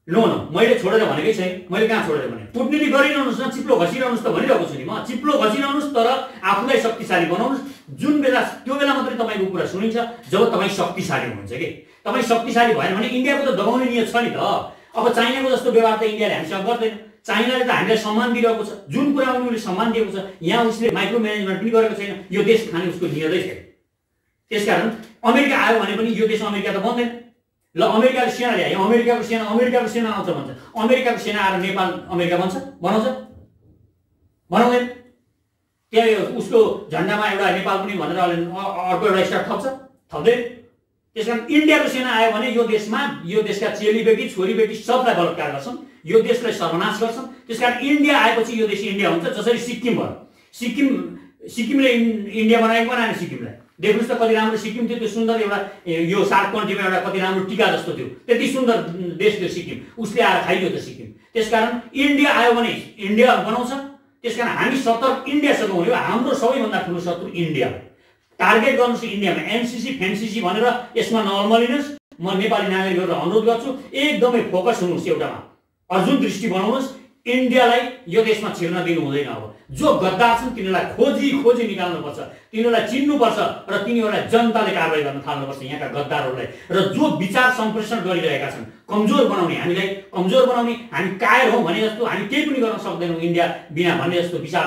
S2: नो मैले छोडेर भनेकै छैन। मैले कहाँ छोडेर भने? कूटनीति गरिरहनुहोस् न, चिप्लो घसिरहनुहोस् त भनिरहेको छु नि म। चिप्लो घसिरहनुहोस् तर आफूलाई शक्तिशाली बनाउनुहोस्। जुन बेला त्यो बेला मात्रै तपाईँको कुरा सुनिन्छ जब तपाईँ शक्तिशाली हुनुहुन्छ कि। तपाईँ शक्तिशाली भएन भने इन्डियाको त दबाउने नियत छ नि त। अब चाइनाको जस्तो व्यवहार त इन्डियाले हामीसँग गर्दैन। चाइनाले त हामीलाई सम्मान दिइरहेको छ, जुन कुरा उनीहरूले सम्मान दिएको छ। यहाँ उसले माइक्रो म्यानेजमेन्ट पनि गरेको छैन। यो देश खाने उसको नियतै छैन। त्यसकारण अमेरिका आयो भने पनि यो देश अमेरिका त बन्दैन। ल अमेरिकाले सेना ल्यायो, अमेरिकाको सेना आउँछ भन्छ। अमेरिकाको सेना आएर नेपाल अमेरिका बनाउँछ? बनाउँदैन। त्यहाँ उसको झन्डामा एउटा नेपाल पनि भनेर अर्को एउटा स्टार थप्दैन। त्यसकारण इन्डियाको सेना आयो भने यो देशमा यो देशका चेलीबेटी छोरीबेटी सबलाई बलात्कार गर्छन्, यो देशलाई सर्वनाश गर्छन्। त्यसकारण इन्डिया आएपछि यो देश इन्डिया हुन्छ। जसरी सिक्किम भयो, सिक्किमले इन्डिया बनाएन सिक्किमलाई। देख्नुहोस् त कति राम्रो सिक्किम थियो। त्यो सुन्दर एउटा यो सार्क कन्ट्रीमा एउटा कति राम्रो टिका जस्तो थियो। त्यति सुन्दर देश थियो सिक्किम। उसले आएर खाइदियो त सिक्किम। त्यसकारण इन्डिया आयो भने इन्डिया बनाउँछ। त्यसकारण हामी सतर्क इन्डियासँग हुने हो। हाम्रो सबैभन्दा ठुलो शत्रु इन्डिया हो। टार्गेट गर्नुहोस् इन्डियामा। एनसीसी फेन्सीसी भनेर यसमा नअल्मलिनुहोस्। म नेपाली नागरिकहरूलाई अनुरोध गर्छु, एकदमै फोकस हुनुहोस् एउटामा। अर्जुन दृष्टि बनाउनुहोस्। इन्डियालाई यो देशमा छिर्न दिनु हुँदैन। अब जो गद्दार छन् तिनीहरूलाई खोजी निकाल्नुपर्छ, तिनीहरूलाई चिन्नुपर्छ र तिनीहरूलाई जनताले कारबाही गर्न थाल्नुपर्छ यहाँका गद्दारहरूलाई। र जो विचार सम्प्रेषण गरिरहेका छन् कमजोर बनाउने, हामीलाई कमजोर बनाउने, हामी कायर हौँ भने जस्तो हामी केही पनि गर्न सक्दैनौँ इन्डिया बिना भन्ने जस्तो विचार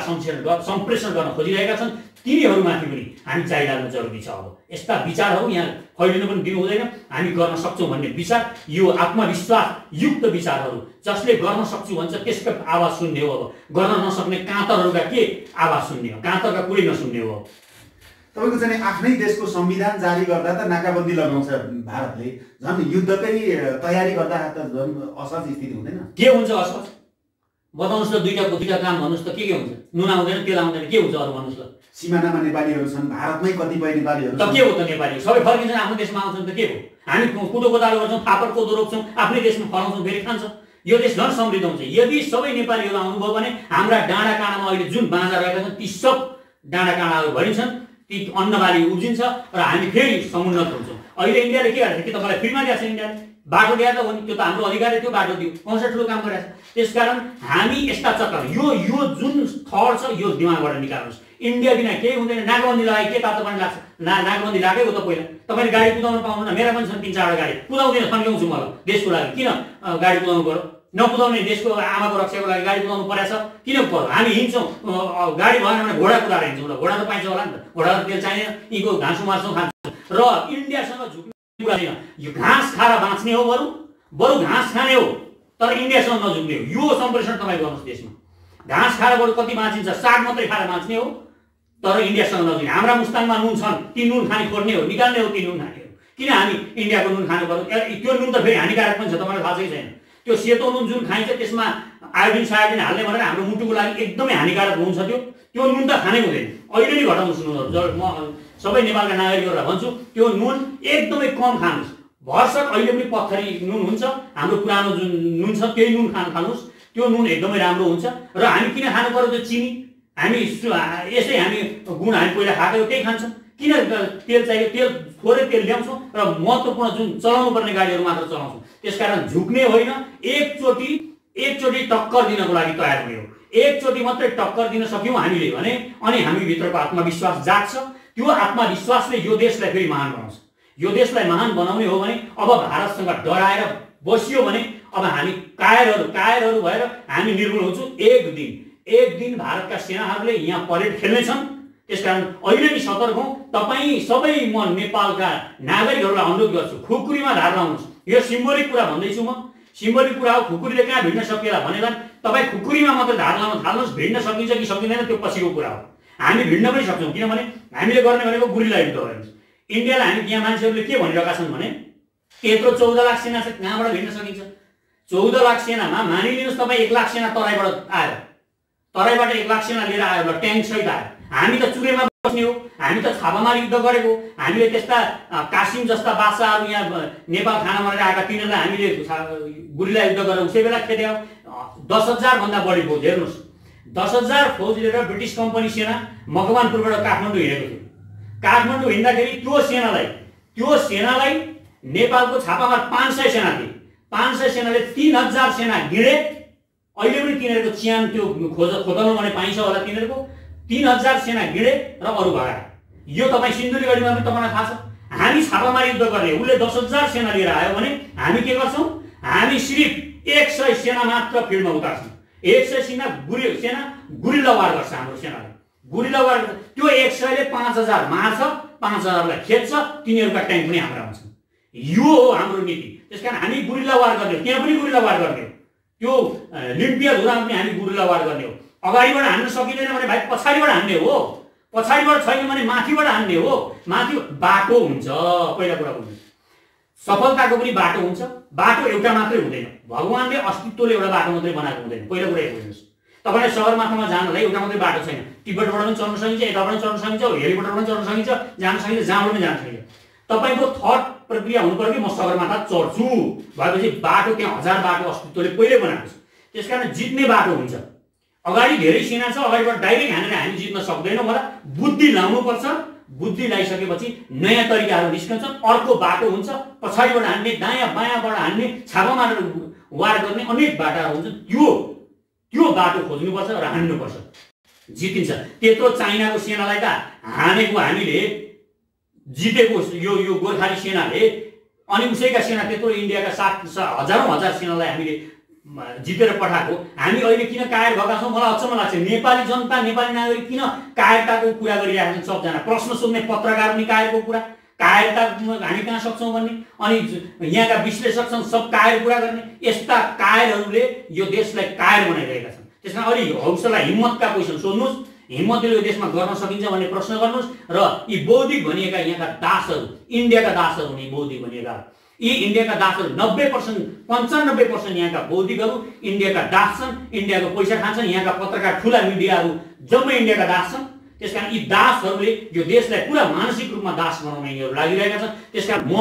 S2: सम्प्रेषण गर्न खोजिरहेका छन्, तिनीहरूमाथि पनि हामी चाहिरहनु जरुरी छ। अब यस्ता विचारहरू यहाँ फैलिन पनि दिनु हुँदैन। हामी गर्न सक्छौँ भन्ने विचार, यो आत्मविश्वास युक्त विचारहरू, जसले गर्न सक्छु भन्छ त्यसको आवाज सुन्ने हो। अब गर्न नसक्ने काँतरहरूका के आवाज सुन्ने हो? काँतरका कुरै नसुन्ने हो।
S1: तपाईँको चाहिँ आफ्नै देशको संविधान जारी गर्दा त नाकाबन्दी लगाउँछ भारतले, झन् युद्धकै तयारी गर्दा त झन् असहज स्थिति हुँदैन?
S2: के हुन्छ असहज? बताउनुहोस् त। दुईटा काम भन्नुहोस् त के हुन्छ? नुन आउँदैन, तेल आउँदैन, के हुन्छ अरू भन्नुहोस् त?
S1: सीमानामा नेपालीहरू छन्, भारतमै कतिपय नेपालीहरू
S2: त के हो त? नेपाली सबै फर्किन्छन्, आफ्नो देशमा आउँछन् त के हो? हामी कुदो कोदालो गर्छौँ, फापर कोदो रोप्छौँ, आफ्नै देशमा फलाउँछौँ, फेरि खान्छ। यो देश झन् समृद्ध हुन्छ यदि सबै नेपालीहरू आउनुभयो भने। हाम्रा डाँडा काँडामा अहिले जुन बाँझा रहेका छन् ती सब डाँडा काँडाहरू भरिन्छन्, ती अन्नबाली उब्जिन्छ र हामी फेरि समुन्नत हुन्छौँ। अहिले इन्डियाले के गरेको छ कि तपाईँलाई फ्रीमा दिएको छ इन्डियाले? बाटो दिएर त हो नि, त्यो त हाम्रो अधिकार थियो, बाटो दियो, कौन ठुलो काम गरेको छ। त्यसकारण हामी यस्ता चक्कर यो जुन थर छ यो दिमागबाट निकाल्नुहोस्। इन्डिया बिना केही हुँदैन। नाकाबन्दी लगाए के तातो पानी लाग्छ? नाकाबन्दी लागेको त पहिला तपाईँले गाडी कुदाउनु पाउनुहुन्न। मेरा पनि छन् 3-4 गाडी, कुदाउँदैन, थन्क्याउँछु म। देशको लागि किन गाडी कुदाउनु पर्यो? नकुदाउने देशको आमाको रक्षाको लागि गाडी कुदाउनु परेछ किन पर्यो? हामी हिँड्छौँ, गाडी भएन भने घोडा कुदाएर हिँड्छौँ। र घोडा त पाइन्छ होला नि त, घोडा त तेल चाहिएन, यीको घाँस मार्छौँ खान्छौँ। र इन्डियासँग झुक्ने कुरा छैन। यो घाँस खाएर बाँच्ने हो, बरु घाँस खाने हो तर इन्डियासँग नझुक्ने हो। यो सम्प्रेषण तपाईँ गर्नुहोस् देशमा। घाँस खाएर बरु कति बाँचिन्छ? साग मात्रै खाएर बाँच्ने हो तर इन्डियासँग नजुक्ने। हाम्रा मुस्ताङमा नुन छन्, ती नुन खाने खोज्ने हो, निकाल्ने हो ती नुन खाने हो। किन हामी इन्डियाको नुन खानु पर्यो? त्यो नुन त फेरि हानिकारक पनि छ, तपाईँलाई थाहा छैन? त्यो सेतो नुन जुन खाइन्छ त्यसमा आयोडिन हाल्ने भनेर हाम्रो मुटुको लागि एकदमै हानिकारक हुन्छ। त्यो नुन त खानै हुँदैन। अहिले नै घटाउनुहोस् नुनहरू। म सबै नेपालका नागरिकहरूलाई भन्छु त्यो नुन एकदमै कम खानुहोस्। भरसक अहिले पनि पत्थरी नुन हुन्छ, हाम्रो पुरानो जुन नुन छ त्यही नुन खान थाल्नुहोस्। त्यो नुन एकदमै राम्रो हुन्छ। र हामी किन खानु पर्यो त्यो चिनी? हामी यसै हामी गुण हामी पहिला खाएको त्यही खान्छौँ। किन तेल चाहियो, तेल थोरै तेल ल्याउँछौँ र महत्त्वपूर्ण जुन चलाउनु पर्ने गाडीहरू मात्र चलाउँछौँ। त्यसकारण झुक्ने होइन, एकचोटि टक्कर दिनको लागि तयार हुने हो। एकचोटि मात्रै टक्कर दिन सक्यौँ हामीले भने अनि हामी भित्रको आत्मविश्वास जाग्छ। त्यो आत्मविश्वासले यो देशलाई फेरि महान बनाउँछ। यो देशलाई महान बनाउने हो भने अब भारतसँग डराएर बसियो भने अब हामी कायरहरू भएर हामी निर्मूल हुन्छौँ। एक दिन भारतका सेनाहरूले यहाँ परेड खेल्नेछन्। त्यसकारण अहिले नै सतर्क हौँ। तपाईँ सबै म नेपालका नागरिकहरूलाई अनुरोध गर्छु, खुकुरीमा धार लाउनुहोस्। यो सिम्बोलिक कुरा भन्दैछु, म सिम्बोलिक कुरा हो। खुकुरीले कहाँ भिड्न सकिएला भनेला तपाईँ खुकुरीमा मात्र धार लाउन थाल्नुहोस्। भिड्न सकिन्छ कि सकिँदैन त्यो पछिको कुरा हो। हामी भिड्न पनि सक्छौँ, किनभने हामीले गर्ने भनेको गुरिल्ला युद्ध हो। इन्डियालाई हामी यहाँ मान्छेहरूले के भनिरहेका छन् भने यत्रो 14 लाख सेना छ, कहाँबाट भिड्न सकिन्छ? 14 लाख सेनामा मानिलिनुहोस् तपाईँ 1 लाख सेना तराईबाट आयो, तराईबाट 1 लाख सेना लिएर आयो, ल ट्याङ्क सहित आयो। हामी त चुरेमा बस्ने हो, हामी त छापामार युद्ध गरेको। हामीले त्यस्ता कासिम जस्ता बादशाहहरू यहाँ नेपाल खाना मारेर आएका तिनीहरूलाई हामीले गुरिल्ला युद्ध गरेर उसै बेला खेद्यौँ। 10,000 भन्दा बढी फौज, हेर्नुहोस् 10,000 फौज लिएर ब्रिटिस कम्पनी सेना मकवानपुरबाट काठमाडौँ हिँडेको थियो। काठमाडौँ हिँड्दाखेरि त्यो सेनालाई नेपालको छापामार 500 सेना थिए। 500 सेनाले 3,000 सेना गिरे। अहिले पनि तिनीहरूको च्यान त्यो खोदल्नु भने पाइन्छ होला। तिनीहरूको 3,000 सेना गिरे र अरू भगाए। यो तपाईँ सिन्धुलीगढीमा पनि तपाईँलाई थाहा छ। हामी छापामार युद्ध गर्ने, उसले 10,000 सेना लिएर आयो भने हामी के गर्छौँ? हामी सिर्फ 100 सेना मात्र फिल्डमा उतार्छौँ। 100 सेना गुरिल्ला वार गर्छ हाम्रो सेनाले। गुरिल्ला वार त्यो 100ले 5,000 मार्छ, 5,000लाई खेद्छ, तिनीहरूका ट्याङ्क पनि हाम्रा हुन्छन्। यो हो हाम्रो नीति। त्यसकारण हामी गुरिल्ला वार गर्ने हो, त्यहाँ पनि गुरिल्ला वार गर्ने हो। त्यो लिम्पिया धुरामा पनि हामी गुरिल्ला वार गर्ने हो। अगाडिबाट हान्न सकिँदैन भने भाइ पछाडिबाट हान्ने हो। पछाडिबाट छैन भने माथिबाट हान्ने हो। माथि बाटो हुन्छ। पहिला कुरा बुझ्नु, सफलताको पनि बाटो हुन्छ। बाटो एउटा मात्रै हुँदैन। भगवानले अस्तित्वले एउटा बाटो मात्रै बनाएको हुँदैन। पहिला कुरा बुझ्नुहोस्। तपाईँलाई सगरमाथामा जानलाई एउटा मात्रै बाटो छैन। तिब्बतबाट पनि चढ्न सकिन्छ, यताबाट पनि चढ्न सकिन्छ, हेलिकप्टरबाट पनि चढ्न सकिन्छ, जान सकिन्छ, जहाँबाट पनि जान सकिन्छ। तपाईँको थट प्रक्रिया हुनु पर्यो कि म सगरमाथा चढ्छु भएपछि बाटो त्यहाँ 1000 बाटो अस्तित्वले पहिल्यै बनाएको छ। त्यसकारण जित्ने बाटो हुन्छ। अगाडि धेरै सेना छ, अगाडिबाट डाइरेक्ट हानेर हामी जित्न सक्दैनौँ होला। बुद्धि लाउनुपर्छ। बुद्धि लगाइसकेपछि नयाँ तरिकाहरू निस्कन्छन्। अर्को बाटो हुन्छ, पछाडिबाट हान्ने, दायाँ बायाँबाट हान्ने, छापा मारेर वार गर्ने अनेक बाटाहरू हुन्छन्। त्यो बाटो खोज्नुपर्छ र हान्नुपर्छ, जितिन्छ। त्यत्रो चाइनाको सेनालाई त हानेको हामीले, जितेको यो गोर्खाली सेनाले, अनि उसैका सेना त्यत्रो इन्डियाका 7,000 सेनालाई हामीले जितेर पठाएको। हामी अहिले किन कायर भएका छौँ मलाई अचम्म लाग्छ। नेपाली जनता, नेपाली नागरिक किन कायरताको कुरा गरिरहेका छन्? सबजना प्रश्न सोध्ने पत्रकार पनि कायरको कुरा, कायरता हामी कहाँ सक्छौँ भन्ने, अनि यहाँका विश्लेषक छन् सब कायर कुरा गर्ने। यस्ता कायरहरूले यो देशलाई कायर बनाइरहेका छन्। त्यसमा अलि हौसला हिम्मतका क्वेसन सोध्नुहोस्। हिम्मतले यो देशमा गर्न सकिन्छ भन्ने प्रश्न गर्नुहोस्। र यी बौद्धिक भनिएका यहाँका दासहरू, इन्डियाका दासहरू हुने बौद्धिक भनिएका, यी इन्डियाका दासहरू 90%, 95% यहाँका बौद्धिकहरू इन्डियाका दास छन्। इन्डियाको पैसा खान्छन्। यहाँका पत्रकार, ठुला मिडियाहरू जम्मै इन्डियाका दास छन्। त्यसकारण यी दासहरूले यो देशलाई पुरा मानसिक रूपमा दास बनाउन यिनीहरू लागिरहेका छन्। त्यसकारण म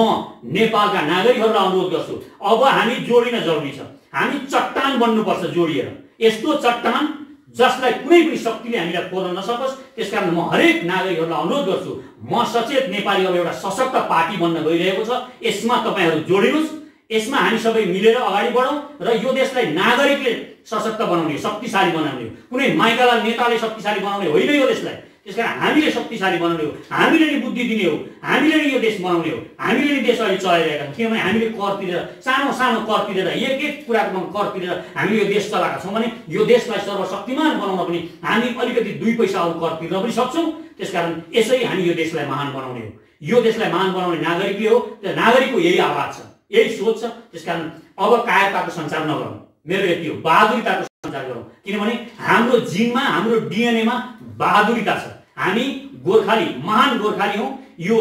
S2: नेपालका नागरिकहरूलाई अनुरोध गर्छु, अब हामी जोडिन जरुरी छ। हामी चट्टान बन्नुपर्छ जोडिएर। यस्तो चट्टान जसलाई कुनै पनि शक्तिले हामीलाई फोर्न नसकोस्। त्यसकारण म हरेक नागरिकहरूलाई अनुरोध गर्छु, म सचेत नेपाली अब एउटा सशक्त पार्टी बन्न गइरहेको छ। यसमा तपाईँहरू जोडिनुहोस्। यसमा हामी सबै मिलेर अगाडि बढौँ र यो देशलाई नागरिकले सशक्त बनाउने, शक्तिशाली बनाउने हो। कुनै माइकाला नेताले शक्तिशाली बनाउने होइन यो देशलाई। त्यसकारण हामीले शक्तिशाली बनाउने हो। हामीले नै बुद्धि दिने हो। हामीले नै यो देश बनाउने हो। हामीले नै देश अहिले चलाइरहेका छौँ। किनभने हामीले कर तिरेर, सानो सानो कर तिरेर, एक कुराको कर तिरेर हामीले यो देश चलाएका छौँ भने यो देशलाई सर्वशक्तिमान बनाउन पनि हामी अलिकति 2 पैसा अरू कर तिर्न पनि सक्छौँ। त्यसकारण यसै हामी यो देशलाई महान बनाउने हो। यो देशलाई महान बनाउने नागरिकले हो। नागरिकको यही आवाज छ, यही सोच छ। त्यसकारण अब कायरताको सञ्चार नगरौँ। मेरो यति हो, बहादुरीताको सञ्चार गरौँ। किनभने हाम्रो जिनमा, हाम्रो डिएनएमा बहादुरीता छ। हामी गोर्खाली, महान गोर्खाली हौँ। यो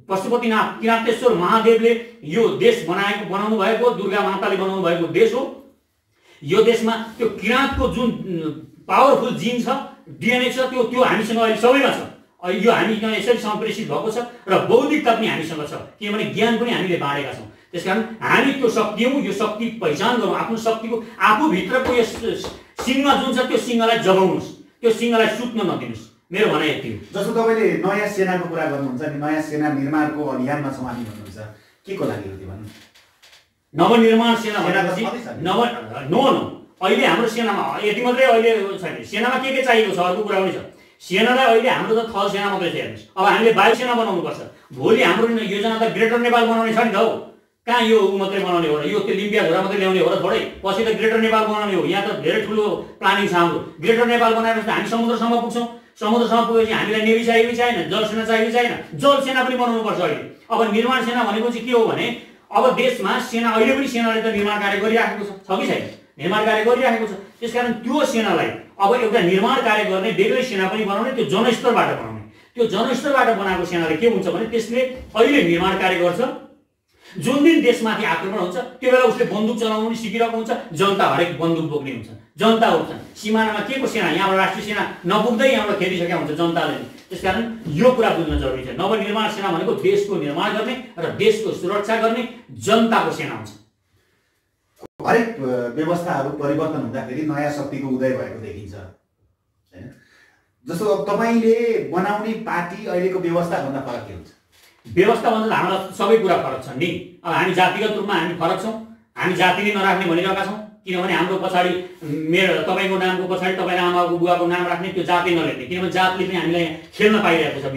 S2: पशुपतिनाथ किरातेश्वर महादेवले यो देश बनाउनु भएको, दुर्गा माताले बनाउनु भएको देश हो। यो देशमा त्यो किराँतको जुन पावरफुल जिन छ, डिएनए छ, त्यो हामीसँग अहिले सबैमा छ। यो हामी यसरी सम्प्रेषित भएको छ र बौद्धिकता पनि हामीसँग छ। किनभने ज्ञान पनि हामीले बाँडेका छौँ। त्यसकारण हामी त्यो शक्ति हौँ। यो शक्ति पहिचान गरौँ। आफ्नो शक्तिको आफूभित्रको यो सिंह जुन छ त्यो सिंहलाई जगाउनुहोस्। त्यो सिंहलाई सुत्न नदिनुहोस्। मेरो भनाइ यति हो।
S1: जस्तो तपाईँले नयाँ सेनाको कुरा गर्नुहुन्छ नि, नयाँ सेना निर्माणको अभियानमा छौँ हामी भन्नुहुन्छ, के को लागि हो त्यो भन्नु?
S2: नवनिर्माण सेना भनेपछि नो अहिले हाम्रो सेनामा यति मात्रै अहिले छैन, सेनामा के चाहिएको छ अर्को कुरा पनि छ। सेनालाई अहिले हाम्रो त थल सेना मात्रै छ हेर्नुहोस्, अब हामीले वायुसेना बनाउनुपर्छ। भोलि हाम्रो योजना त ग्रेटर नेपाल बनाउने छ नि त हौ, कहाँ यो मात्रै बनाउने हो र यो त्यो लिम्पिया घोडा मात्रै ल्याउने हो र थोरै पछि त ग्रेटर नेपाल बनाउने हो। यहाँ त धेरै ठुलो प्लानिङ छ हाम्रो। ग्रेटर नेपाल बनाएपछि हामी समुद्रसम्म पुग्छौँ, समुद्रसम्म पुगेपछि हामीलाई नेभी चाहियो कि छैन, जलसेना चाहियो कि छैन, जलसेना पनि बनाउनुपर्छ अहिले। अब निर्माण सेना भनेको चाहिँ के हो भने अब देशमा सेना अहिले पनि सेनाले त निर्माण कार्य गरिराखेको छ कि छैन, निर्माण कार्य गरिराखेको छ। त्यसकारण त्यो सेनालाई अब एउटा निर्माण कार्य गर्ने बेग्लै सेना पनि बनाउने, त्यो जनस्तरबाट बनाउने। त्यो जनस्तरबाट बनाएको सेनाले के हुन्छ भने त्यसले अहिले निर्माण कार्य गर्छ। जुन दिन देशमाथि आक्रमण हुन्छ त्यो बेला उसले बन्दुक चलाउनु सिकिरहेको हुन्छ, जनता हरेक बन्दुक बोक्ने हुन्छ, जनता उठ्छन्। सिमानामा के को सेना, यहाँबाट राष्ट्रिय सेना नपुग्दै यहाँबाट खेदिसकेका हुन्छ जनताले। त्यसकारण यो कुरा बुझ्न जरुरी छ। नवनिर्माण सेना भनेको देशको निर्माण गर्ने र देशको सुरक्षा गर्ने जनताको सेना हुन्छ।
S1: हरेक व्यवस्थाहरू परिवर्तन हुँदाखेरि नयाँ शक्तिको उदय भएको देखिन्छ हैन? जस्तो अब तपाईँले बनाउने पार्टी अहिलेको व्यवस्थाभन्दा फरक के हुन्छ?
S2: व्यवस्था भन्दा हामीलाई सबै कुरा फरक छन् नि। अब हामी जातिगत रूपमा हामी फरक छौँ, हामी जातिले नराख्ने भनिरहेका छौँ। किनभने हाम्रो पछाडि मेरो तपाईँको नामको पछाडि तपाईँ आमाको बुवाको नाम राख्ने, त्यो जातले नलेख्ने। किनभने जातले पनि हामीलाई खेल्न पाइरहेको छ।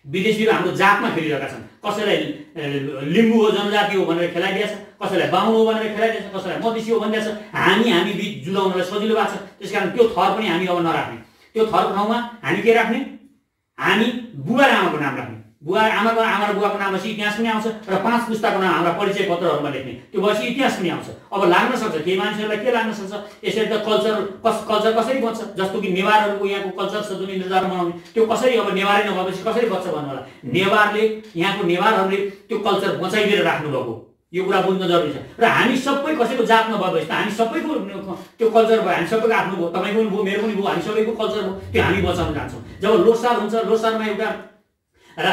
S2: विदेशीहरू हाम्रो जातमा खेलिरहेका छन्। कसैलाई लिम्बू हो जनजाति हो भनेर खेलाइदिएछ, कसैलाई बाहुन हो भनेर खेलाइदिएछ, कसैलाई मधेसी हो भनिदिएछ। हामी बिच जुदाउनलाई सजिलो भएको छ। त्यसकारण त्यो थर पनि हामी अब नराख्ने। त्यो थरको ठाउँमा हामी के राख्ने? हामी बुबा र आमाको नाम राख्ने। बुवा आमा र बुवाको नामपछि इतिहास पनि आउँछ र 5 पुस्ताको नाम हाम्रा परिचय पत्रहरूमा लेख्ने। त्यो भएपछि इतिहास पनि आउँछ। अब लाग्न सक्छ, केही मान्छेहरूलाई के लाग्न सक्छ, यसरी त कल्चर कसरी बच्छ? जस्तो कि नेवारहरूको यहाँको कल्चर छ जुन इन्द्रजाल मनाउने, त्यो कसरी अब नेवारै नभएपछि कसरी बच्छ भन्नु होला। नेवारले यहाँको नेवारहरूले त्यो कल्चर बचाइदिएर राख्नुभएको, यो कुरा बुझ्न जरुरी छ। र हामी सबै कसैको जात नभएपछि त हामी सबैको त्यो कल्चर भयो, हामी सबैको आफ्नो भयो, तपाईँको पनि भयो, मेरो पनि भयो, हामी सबैको कल्चर भयो, त्यो हामी बचाउन जान्छौँ। जब लोसार हुन्छ, लोसारमा एउटा र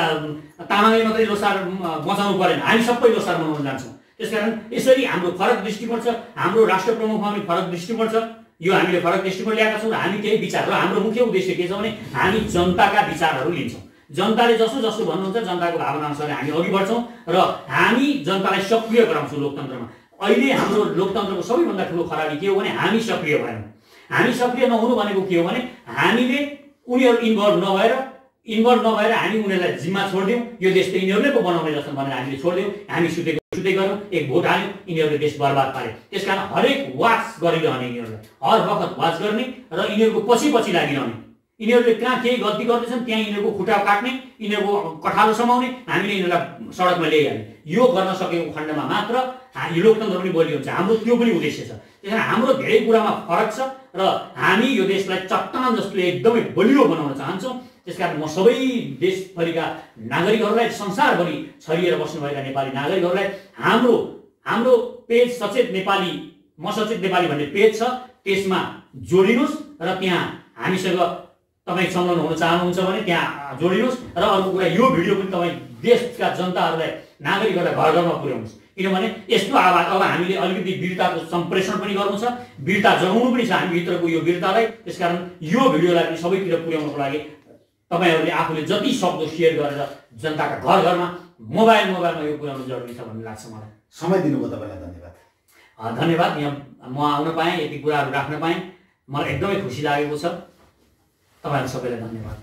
S2: तामाङले मात्रै लोसार बचाउनु परेन, हामी सबै लोसार मनाउन जान्छौँ। त्यसकारण यसरी हाम्रो फरक दृष्टिकोण छ। हाम्रो राष्ट्र प्रमुखमा पनि फरक दृष्टिकोण छ। यो हामीले फरक दृष्टिकोण ल्याएका छौँ र हामी केही विचार, र हाम्रो मुख्य उद्देश्य के छ भने हामी जनताका विचारहरू लिन्छौँ। जनताले जसो जसो भन्नुहुन्छ जनताको भावना अनुसार हामी अघि बढ्छौँ र हामी जनतालाई सक्रिय गराउँछौँ लोकतन्त्रमा। अहिले हाम्रो लोकतन्त्रको सबैभन्दा ठुलो खराबी के हो भने हामी सक्रिय भएनौँ। हामी सक्रिय नहुनु भनेको के हो भने हामीले उनीहरू इन्भल्भ नभएर हामी उनीहरूलाई जिम्मा छोडिदिउँ, यो देश त यिनीहरूले पो बनाउने रहेछन् भनेर हामीले छोडिदिउँ। हामी सुते गऱ्यौँ, एक भोट हाल्यौँ, यिनीहरूले देश बर्बाद पारे। त्यसकारण हरेक वाच गरिरहने, यिनीहरूलाई हर वखत वाच गर्ने र यिनीहरूको पछि लागिरहने। यिनीहरूले कहाँ केही गल्ती गर्दैछन् त्यहाँ यिनीहरूको खुट्टा काट्ने, यिनीहरूको कठालो समाउने, हामीले यिनीहरूलाई सडकमा ल्याइहाल्ने। यो गर्न सकेको खण्डमा मात्र यो लोकतन्त्र पनि बलियो हुन्छ। हाम्रो त्यो पनि उद्देश्य छ। त्यसकारण हाम्रो धेरै कुरामा फरक छ र हामी यो देशलाई चट्टान जसले एकदमै बलियो बनाउन चाहन्छौँ। त्यसकारण म सबै देशभरिका नागरिकहरूलाई, संसारभरि छरिएर बस्नुभएका नेपाली नागरिकहरूलाई हाम्रो पेज सचेत नेपाली, म सचेत नेपाली भन्ने पेज छ, त्यसमा जोडिनुहोस् र त्यहाँ हामीसँग तपाईँ संलग्न हुन चाहनुहुन्छ भने त्यहाँ जोडिनुहोस्। र अर्को कुरा, यो भिडियो पनि तपाईँ देशका जनताहरूलाई, नागरिकहरूलाई घर घरमा पुर्याउनुहोस्। किनभने यस्तो आवाज अब हामीले अलिकति वीरताको सम्प्रेषण पनि गर्नु छ, वीरता जगाउनु पनि छ हामीभित्रको यो वीरतालाई। त्यसकारण यो भिडियोलाई पनि सबैतिर पुर्याउनको लागि तपाईहरूले आफूले जति सक्दो सेयर गरेर जनताका घर घरमा मोबाइलमा यो पुर्याउनु जरुरी छ भन्ने लाग्छ मलाई।
S1: समय दिनुभयो तपाईँलाई धन्यवाद।
S2: धन्यवाद। यहाँ म आउन पाएँ, यति कुराहरू राख्न पाएँ, मलाई एकदमै खुसी लागेको छ। तपाईहरु सबैलाई धन्यवाद।